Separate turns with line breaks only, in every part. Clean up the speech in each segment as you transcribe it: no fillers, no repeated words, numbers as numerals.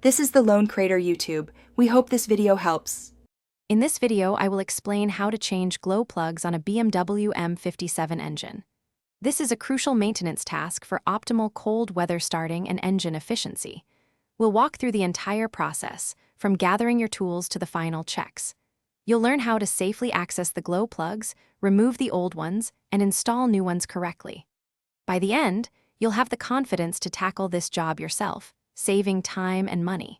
This is the Lone Crater YouTube. We hope this video helps.
In this video, I will explain how to change glow plugs on a BMW M57 engine. This is a crucial maintenance task for optimal cold weather starting and engine efficiency. We'll walk through the entire process, from gathering your tools to the final checks. You'll learn how to safely access the glow plugs, remove the old ones, and install new ones correctly. By the end, you'll have the confidence to tackle this job yourself, saving time and money.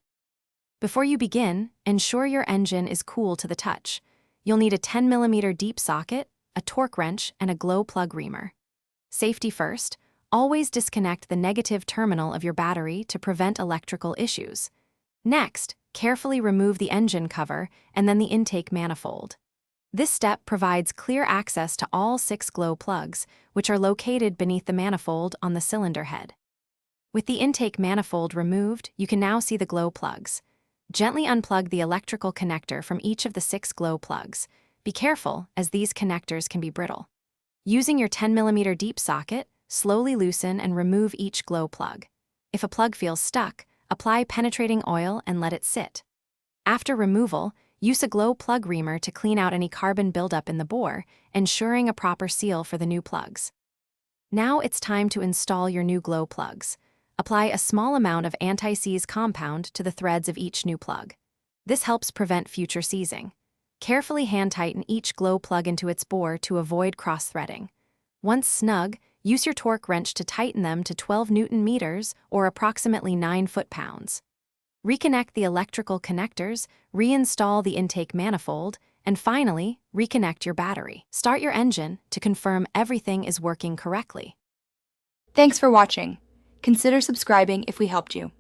Before you begin, ensure your engine is cool to the touch. You'll need a 10mm deep socket, a torque wrench, and a glow plug reamer. Safety first, always disconnect the negative terminal of your battery to prevent electrical issues. Next, carefully remove the engine cover and then the intake manifold. This step provides clear access to all 6 glow plugs, which are located beneath the manifold on the cylinder head. With the intake manifold removed, you can now see the glow plugs. Gently unplug the electrical connector from each of the 6 glow plugs. Be careful, as these connectors can be brittle. Using your 10mm deep socket, slowly loosen and remove each glow plug. If a plug feels stuck, apply penetrating oil and let it sit. After removal, use a glow plug reamer to clean out any carbon buildup in the bore, ensuring a proper seal for the new plugs. Now it's time to install your new glow plugs. Apply a small amount of anti-seize compound to the threads of each new plug. This helps prevent future seizing. Carefully hand-tighten each glow plug into its bore to avoid cross-threading. Once snug, use your torque wrench to tighten them to 12 Nm or approximately 9 foot-pounds. Reconnect the electrical connectors, reinstall the intake manifold, and finally, reconnect your battery. Start your engine to confirm everything is working correctly.
Thanks for watching. Consider subscribing if we helped you.